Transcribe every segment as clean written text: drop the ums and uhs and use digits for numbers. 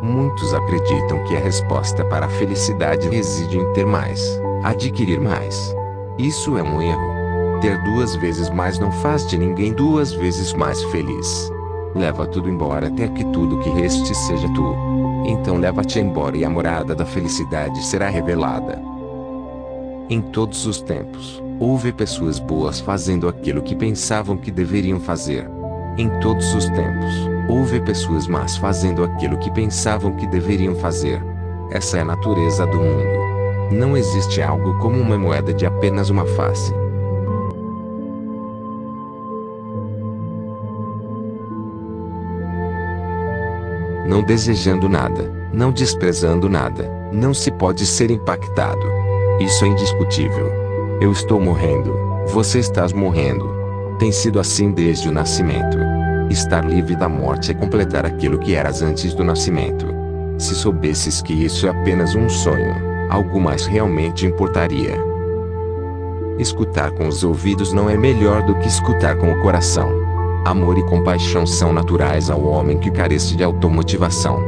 Muitos acreditam que a resposta para a felicidade reside em ter mais, adquirir mais. Isso é um erro. Ter 2 vezes mais não faz de ninguém 2 vezes mais feliz. Leva tudo embora até que tudo que reste seja tu. Então leva-te embora e a morada da felicidade será revelada. Em todos os tempos, houve pessoas boas fazendo aquilo que pensavam que deveriam fazer. Em todos os tempos, houve pessoas más fazendo aquilo que pensavam que deveriam fazer. Essa é a natureza do mundo. Não existe algo como uma moeda de apenas uma face. Não desejando nada, não desprezando nada, não se pode ser impactado. Isso é indiscutível. Eu estou morrendo, você está morrendo. Tem sido assim desde o nascimento. Estar livre da morte é completar aquilo que eras antes do nascimento. Se soubesses que isso é apenas um sonho, algo mais realmente importaria. Escutar com os ouvidos não é melhor do que escutar com o coração. Amor e compaixão são naturais ao homem que carece de automotivação.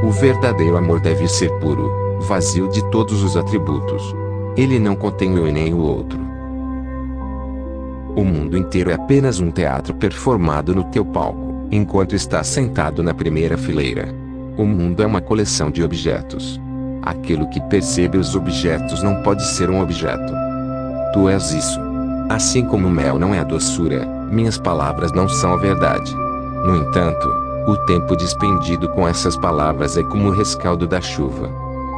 O verdadeiro amor deve ser puro, vazio de todos os atributos. Ele não contém o e nem o outro. O mundo inteiro é apenas um teatro performado no teu palco, enquanto estás sentado na primeira fileira. O mundo é uma coleção de objetos. Aquilo que percebe os objetos não pode ser um objeto. Tu és isso. Assim como o mel não é a doçura, minhas palavras não são a verdade. No entanto, o tempo despendido com essas palavras é como o rescaldo da chuva.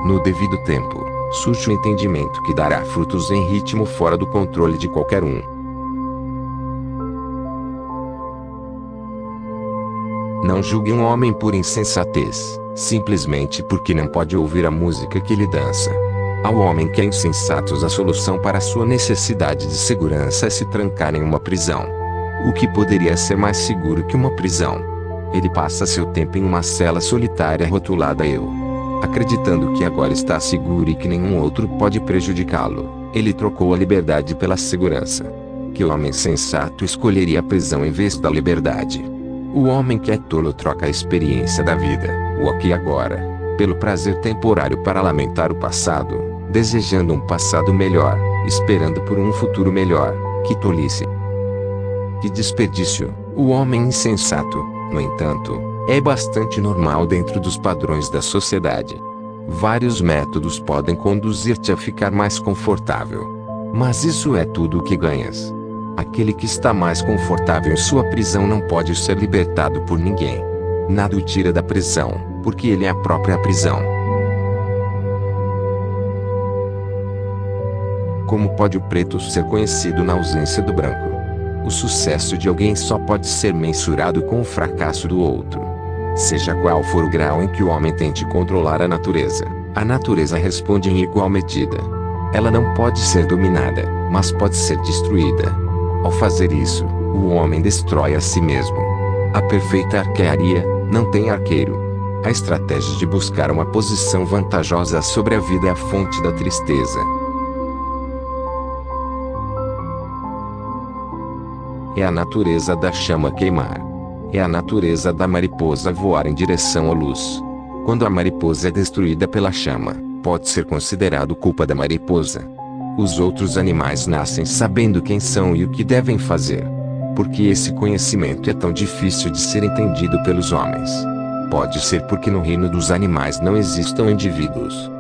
No devido tempo, surge o entendimento que dará frutos em ritmo fora do controle de qualquer um. Não julgue um homem por insensatez, simplesmente porque não pode ouvir a música que lhe dança. Ao homem que é insensato, a solução para sua necessidade de segurança é se trancar em uma prisão. O que poderia ser mais seguro que uma prisão? Ele passa seu tempo em uma cela solitária rotulada eu. Acreditando que agora está seguro e que nenhum outro pode prejudicá-lo, ele trocou a liberdade pela segurança. Que homem sensato escolheria a prisão em vez da liberdade? O homem que é tolo troca a experiência da vida, o aqui e agora, pelo prazer temporário para lamentar o passado, desejando um passado melhor, esperando por um futuro melhor. Que tolice! Que desperdício! O homem insensato, no entanto, é bastante normal dentro dos padrões da sociedade. Vários métodos podem conduzir-te a ficar mais confortável. Mas isso é tudo o que ganhas. Aquele que está mais confortável em sua prisão não pode ser libertado por ninguém. Nada o tira da prisão, porque ele é a própria prisão. Como pode o preto ser conhecido na ausência do branco? O sucesso de alguém só pode ser mensurado com o fracasso do outro. Seja qual for o grau em que o homem tente controlar a natureza responde em igual medida. Ela não pode ser dominada, mas pode ser destruída. Ao fazer isso, o homem destrói a si mesmo. A perfeita arquearia não tem arqueiro. A estratégia de buscar uma posição vantajosa sobre a vida é a fonte da tristeza. É a natureza da chama queimar. É a natureza da mariposa voar em direção à luz. Quando a mariposa é destruída pela chama, pode ser considerado culpa da mariposa. Os outros animais nascem sabendo quem são e o que devem fazer. Porque esse conhecimento é tão difícil de ser entendido pelos homens? Pode ser porque no reino dos animais não existam indivíduos.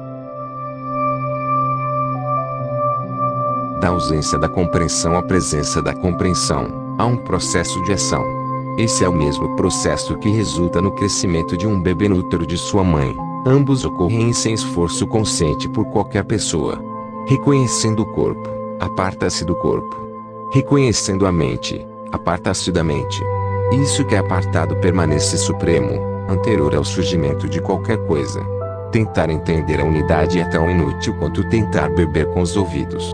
Da ausência da compreensão à presença da compreensão, há um processo de ação. Esse é o mesmo processo que resulta no crescimento de um bebê no útero de sua mãe. Ambos ocorrem sem esforço consciente por qualquer pessoa. Reconhecendo o corpo, aparta-se do corpo. Reconhecendo a mente, aparta-se da mente. Isso que é apartado permanece supremo, anterior ao surgimento de qualquer coisa. Tentar entender a unidade é tão inútil quanto tentar beber com os ouvidos.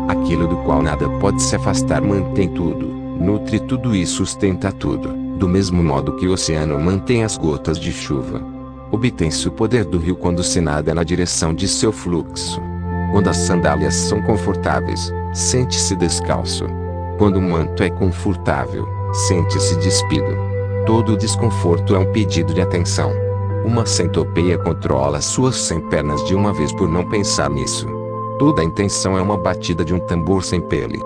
Aquilo do qual nada pode se afastar mantém tudo, nutre tudo e sustenta tudo, do mesmo modo que o oceano mantém as gotas de chuva. Obtém-se o poder do rio quando se nada na direção de seu fluxo. Quando as sandálias são confortáveis, sente-se descalço. Quando o manto é confortável, sente-se despido. Todo desconforto é um pedido de atenção. Uma centopeia controla suas 100 pernas de uma vez por não pensar nisso. Toda intenção é uma batida de um tambor sem pele.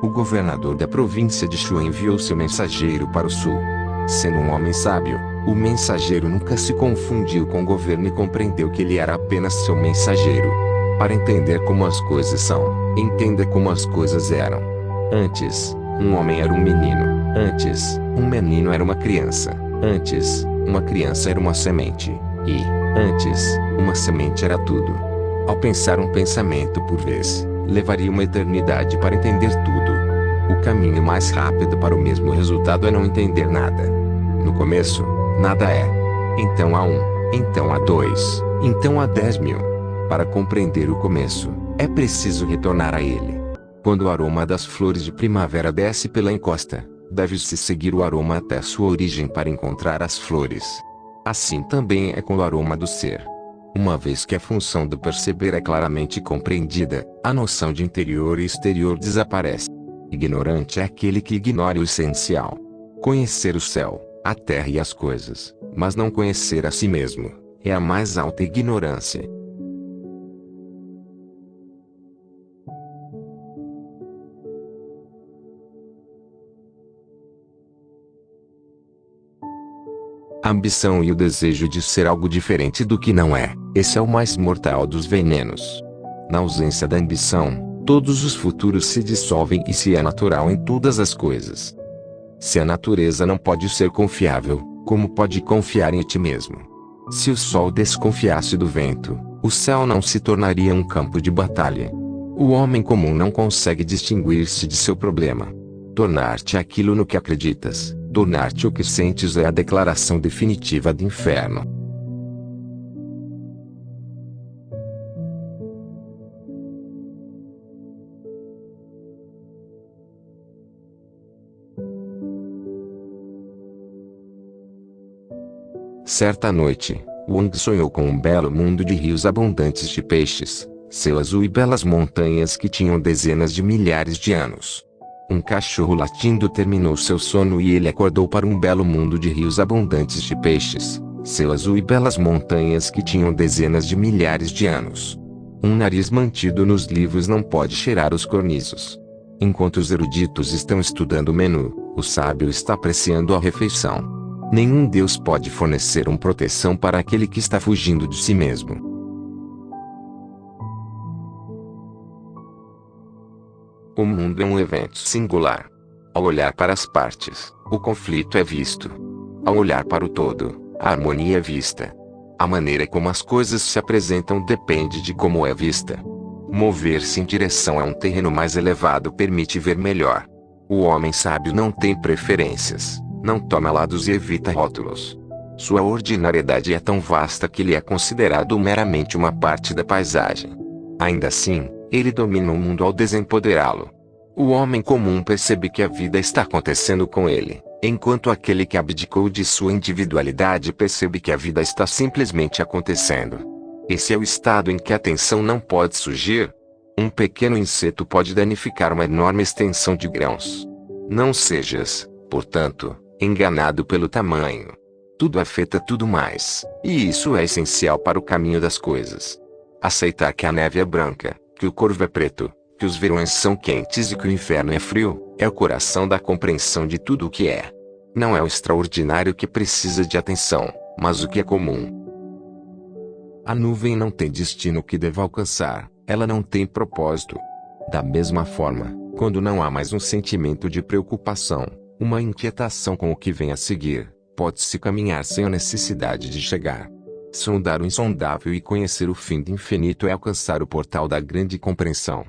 O governador da província de Shu enviou seu mensageiro para o sul. Sendo um homem sábio, o mensageiro nunca se confundiu com o governo e compreendeu que ele era apenas seu mensageiro. Para entender como as coisas são, entenda como as coisas eram. Antes, um homem era um menino. Antes, um menino era uma criança. Antes, uma criança era uma semente. E, antes, uma semente era tudo. Ao pensar um pensamento por vez, levaria uma eternidade para entender tudo. O caminho mais rápido para o mesmo resultado é não entender nada. No começo, nada é. Então há 1, então há 2, então há 10.000. Para compreender o começo, é preciso retornar a ele. Quando o aroma das flores de primavera desce pela encosta, deve-se seguir o aroma até sua origem para encontrar as flores. Assim também é com o aroma do ser. Uma vez que a função do perceber é claramente compreendida, a noção de interior e exterior desaparece. Ignorante é aquele que ignora o essencial. Conhecer o céu, a terra e as coisas, mas não conhecer a si mesmo, é a mais alta ignorância. A ambição e o desejo de ser algo diferente do que não é, esse é o mais mortal dos venenos. Na ausência da ambição, todos os futuros se dissolvem e se é natural em todas as coisas. Se a natureza não pode ser confiável, como pode confiar em ti mesmo? Se o sol desconfiasse do vento, o céu não se tornaria um campo de batalha. O homem comum não consegue distinguir-se de seu problema. Tornar-te aquilo no que acreditas, tornar-te o que sentes é a declaração definitiva do inferno. Certa noite, Wang sonhou com um belo mundo de rios abundantes de peixes, céu azul e belas montanhas que tinham dezenas de milhares de anos. Um cachorro latindo terminou seu sono e ele acordou para um belo mundo de rios abundantes de peixes, céu azul e belas montanhas que tinham dezenas de milhares de anos. Um nariz mantido nos livros não pode cheirar os corniços. Enquanto os eruditos estão estudando o menu, o sábio está apreciando a refeição. Nenhum Deus pode fornecer uma proteção para aquele que está fugindo de si mesmo. O mundo é um evento singular. Ao olhar para as partes, o conflito é visto. Ao olhar para o todo, a harmonia é vista. A maneira como as coisas se apresentam depende de como é vista. Mover-se em direção a um terreno mais elevado permite ver melhor. O homem sábio não tem preferências, não toma lados e evita rótulos. Sua ordinariedade é tão vasta que ele é considerado meramente uma parte da paisagem. Ainda assim, ele domina o mundo ao desempoderá-lo. O homem comum percebe que a vida está acontecendo com ele, enquanto aquele que abdicou de sua individualidade percebe que a vida está simplesmente acontecendo. Esse é o estado em que a tensão não pode surgir. Um pequeno inseto pode danificar uma enorme extensão de grãos. Não sejas, portanto, enganado pelo tamanho. Tudo afeta tudo mais, e isso é essencial para o caminho das coisas. Aceitar que a neve é branca, que o corvo é preto, que os verões são quentes e que o inferno é frio, é o coração da compreensão de tudo o que é. Não é o extraordinário que precisa de atenção, mas o que é comum. A nuvem não tem destino que deva alcançar, ela não tem propósito. Da mesma forma, quando não há mais um sentimento de preocupação, uma inquietação com o que vem a seguir, pode-se caminhar sem a necessidade de chegar. Sondar o insondável e conhecer o fim do infinito é alcançar o portal da grande compreensão.